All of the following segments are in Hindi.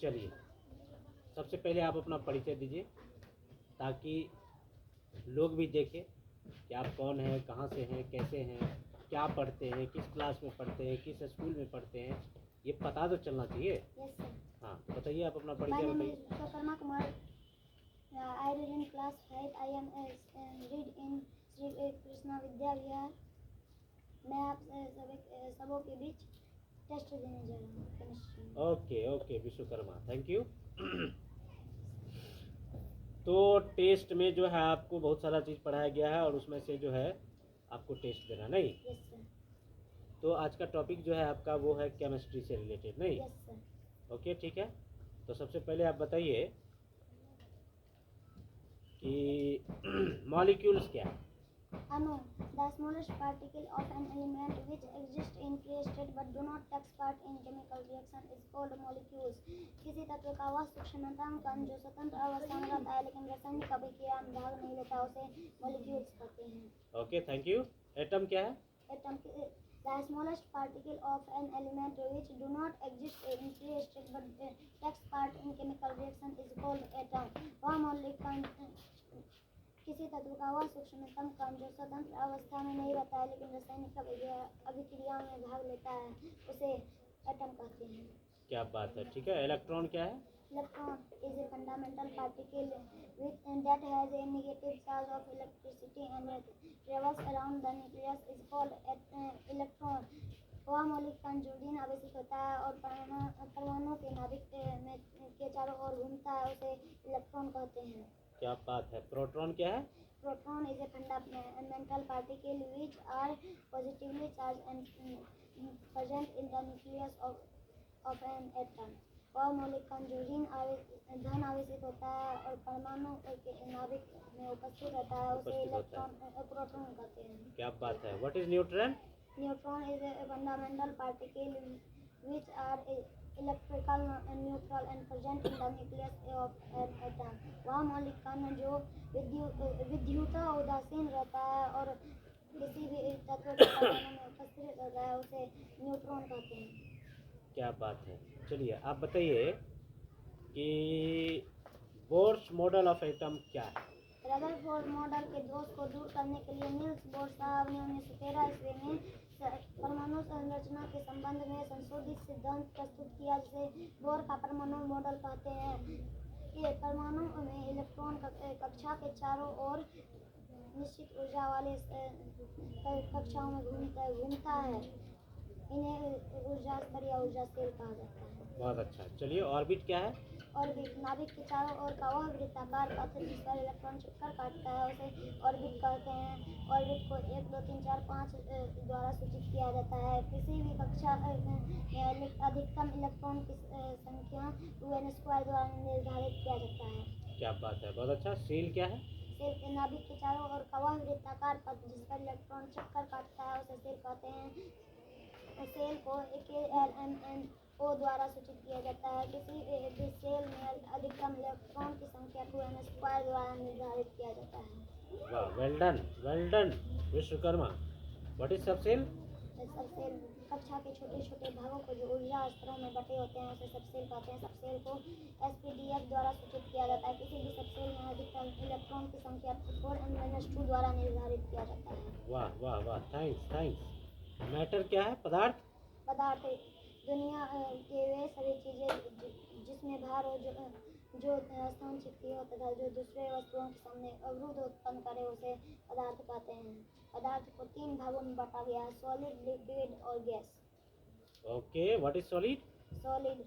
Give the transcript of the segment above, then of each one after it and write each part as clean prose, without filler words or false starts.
चलिए, सबसे पहले आप अपना परिचय दीजिए ताकि लोग भी देखें कि आप कौन हैं, कहाँ से हैं, कैसे हैं, क्या पढ़ते हैं, किस क्लास में पढ़ते हैं, किस स्कूल में पढ़ते हैं, ये पता तो चलना चाहिए। Yes, sir. हाँ, बताइए आप अपना My परिचय name बताइए। is Vikarma Kumar. I read in class 5. I am read in Sri Krishna Vidya Vihar. मैं आप सबों के बीच टेस्ट देने जा रहा हूँ केमिस्ट्री में। Okay okay Vishwakarma, thank you. तो टेस्ट में जो है आपको बहुत सारा चीज़ पढ़ाया गया है और उसमें से जो है आपको टेस्ट देना, नहीं? Yes, sir. तो आज का टॉपिक जो है आपका वो है केमिस्ट्री से रिलेटेड, नहीं? Yes, sir. ओके, ठीक है। तो सबसे पहले आप बताइए कि मॉलिक्यूल्स क्या है? Anu, the smallest particle of an element which exist in created but do not take part in chemical reaction is called molecules. किसी तत्व का वह सूक्ष्मतम कण जो स्वतंत्र अवस्था में रहता है लेकिन रासायनिक अभिक्रिया में भाग नहीं लेता उसे molecules कहते हैं। Okay, thank you. एटम क्या है? Atom, the smallest particle of an element which do not exist in created but takes part in chemical reaction is called atom. वह मौलिक कण किसी तत्व का वह सूक्ष्मतम कण जो स्वतंत्र अवस्था में नहीं रहता है लेकिन रासायनिक अभिक्रिया में भाग लेता है उसे एटम कहते हैं। क्या बात है, ठीक है। इलेक्ट्रॉन क्या है? Electron is a fundamental particle that has a negative charge of electricity and travels around the nucleus is called electron. वह मौलिक कण जो ऋण आवेशित होता है और परमाणु के नाभिक के चारों ओर घूमता है उसे इलेक्ट्रॉन कहते हैं। क्या बात है। प्रोटॉन क्या है? Proton is a fundamental particle which are positively charged and present in the nucleus of an atom. वह मौलिक कण जो धन आवेशित होता है और परमाणु के नाभिक में उपस्थित रहता है उसे इलेक्ट्रॉन प्रोटॉन कहते हैं। क्या बात है। What is neutron? Neutron is a fundamental particle which are electrical neutral and present in the nucleus of an atom. वह मौलिक कण जो विद्युत उदासीन रहता है और किसी भी तत्व के परमाणु में उपस्थित रहता है उसे न्यूट्रॉन कहते हैं। क्या बात है। चलिए आप बताइए कि बोर्स मॉडल ऑफ एटम क्या है? रदरफोर्ड मॉडल के दोष को दूर करने के लिए नील्स बोर साहब ने 1913 ईस्वी में परमाणु संरचना के संबंध में संशोधित सिद्धांत प्रस्तुत किया जिसे बोर का परमाणु मॉडल कहते हैं। ये परमाणु में इलेक्ट्रॉन कक्षा के चारों ओर निश्चित ऊर्जा वाले कक्षाओं में घूमता है। इन्हें ऊर्जा स्तर या ऊर्जा सेल कहा जाता है। बहुत अच्छा। चलिए ऑर्बिट क्या है? ऑर्बिट नाभिक के चारों ओर का वह वृत्ताकार पथ जिस पर इलेक्ट्रॉन चक्कर काटता है उसे ऑर्बिट कहते हैं। ऑर्बिट को 1, 2, 3, 4, 5 द्वारा सूचित किया जाता है। किसी भी कक्षा में अधिकतम इलेक्ट्रॉन की संख्या 2n² द्वारा निर्धारित किया जाता है। क्या बात है, बहुत अच्छा। सेल क्या है? सेल के नाभिक के चारों ओर का वह वृत्ताकार पथ जिस पर इलेक्ट्रॉन चक्कर काटता है उसे सेल कहते हैं। सेल को KLMNO द्वारा सूचित किया जाता है। किसी भी सेल में अधिकतम इलेक्ट्रॉन की संख्या 2n² द्वारा निर्धारित किया जाता है। वाह, well done Vishwakarma. What is subshell? Subshell कक्षा के छोटे छोटे भागों को जो ऊर्जा स्तरों में बटे होते हैं उसे सबसेल कहते हैं। सबसेल को SPDF द्वारा सूचित किया जाता है। किसी भी सबसेल में अधिकतम इलेक्ट्रॉन की संख्या 4n-2 द्वारा निर्धारित किया जाता है। वाह वाह वाह, थैंक्स। मैटर क्या है? पदार्थ दुनिया के वे सभी चीजें जिसमें भार हो जो स्थान छिपती हो तथा जो दूसरे वस्तुओं के सामने अवरोध उत्पन्न करे उसे पदार्थ कहते हैं। पदार्थ को 3 भागों में बांटा गया है, सॉलिड, लिक्विड और gas. Okay, what is solid? Solid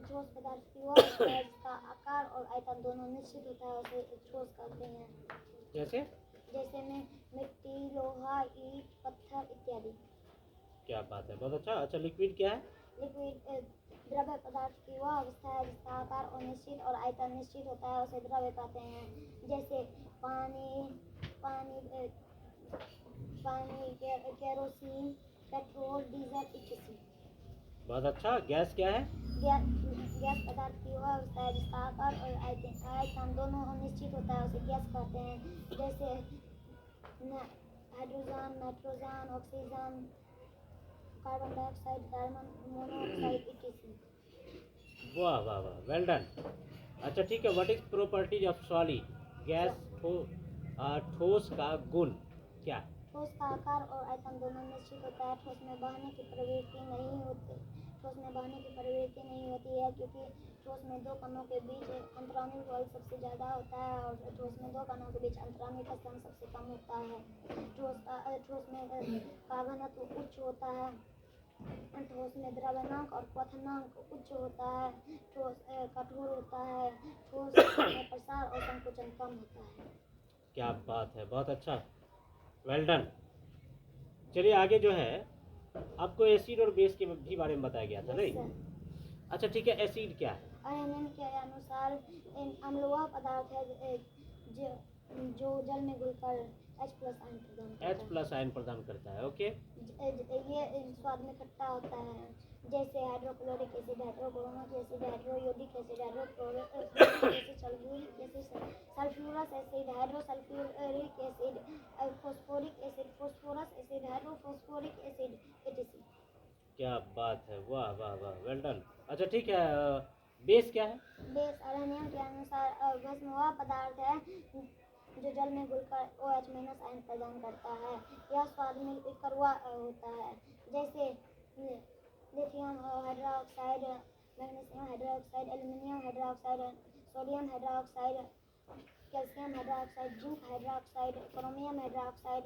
ठोस पदार्थ की वह है जिसका आकार और आयतन दोनों निश्चित होता है उसे ठोस कहते हैं। जैसे में मिट्टी, लोहा, ईंट, पत्थर इत्यादि। क्या बात है, बहुत अच्छा। अच्छा, लिक्विड क्या है? लिक्विड द्रव्य पदार्थ की वह अवस्था है जिसका आकार और निश्चित और आयतन निश्चित होता है उसे द्रव्य कहते हैं। जैसे पानी, केरोसिन, पेट्रोल, डीजल इत्यादि। बहुत अच्छा। गैस क्या है? गैस पदार्थ की वह अवस्था है जिसका आकार और आयतन दोनों अनिश्चित होता है उसे गैस कहते हैं। जैसे hydrogen, nitrogen, oxygen, carbon dioxide, carbon monoxide इत्यादि। वाह वाह वाह, वेल डन। अच्छा ठीक है, what is properties of solid gas, ठोस का गुण क्या है? ठोस का आकार और आयतन दोनों निश्चित होता है। ठोस में बहने की प्रवृत्ति नहीं होती है, क्योंकि ठोस में दो कणों के बीच अंतरामी बल सबसे ज़्यादा होता है और ठोस में दो कणों के बीच अंतरामी का स्थान सबसे कम होता है। ठोस में का घनत्व उच्च होता है। ठोस में द्रव्यमान और क्वथनांक उच्च होता है। ठोस कठोर होता है। ठोस में प्रसार और संकुचन कम होता है। क्या बात है, बहुत अच्छा, वेल डन। चलिए आगे जो है, आपको एसिड और बेस के भी बारे में बताया गया था नहीं? अच्छा ठीक है, एसिड क्या है? अध्ययन के अनुसार अम्ल वह पदार्थ है जो जल में घुलकर H+ आयन प्रदान करता है। H+ आयन प्रदान करता है, ओके। ये स्वाद में खट्टा होता है, जैसे hydrochloric acid, hydrochromic acid, hydroiodic acid, hydrochloric acid, sulphuric acid, sulphurous acid, hydrosulphuric acid, phosphoric acid, phosphorous acid, hydrophosphoric acid, etc. क्या बात है, वाह वाह वाह, वेल डन। अच्छा ठीक है, बेस क्या है? बेस अध्ययन के अनुसार भस्म वह पदार्थ है जो जल में घुलकर OH- आयन प्रदान करता है। यह स्वाद में कड़वा होता है, जैसे lithium hydroxide, magnesium hydroxide, aluminium hydroxide, sodium hydroxide, calcium hydroxide, zinc hydroxide, chromium hydroxide.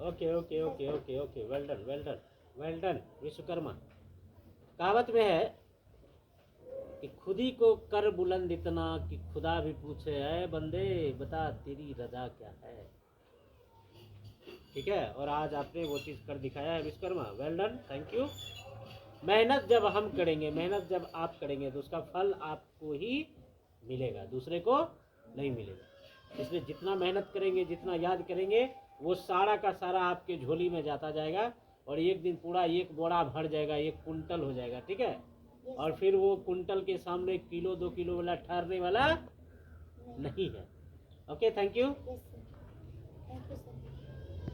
Okay okay okay okay okay, well done well done well done Vishwakarma. कहावत में है कि खुदी को कर बुलंद इतना कि खुदा भी पूछे, है बंदे बता तेरी रजा क्या है। ठीक है, और आज आपने वो चीज़ कर दिखाया है Vishwakarma, well done, thank you. मेहनत जब हम करेंगे, मेहनत जब आप करेंगे तो उसका फल आपको ही मिलेगा, दूसरे को नहीं मिलेगा। इसलिए जितना मेहनत करेंगे, जितना याद करेंगे, वो सारा का सारा आपके झोली में जाता जाएगा और एक दिन पूरा एक बोरा भर जाएगा, 1 कुंटल हो जाएगा, ठीक है। और फिर वो कुंटल के सामने किलो 2 किलो वाला ठहरने वाला नहीं है। Okay, thank you. Yes, sir. Thank you, sir.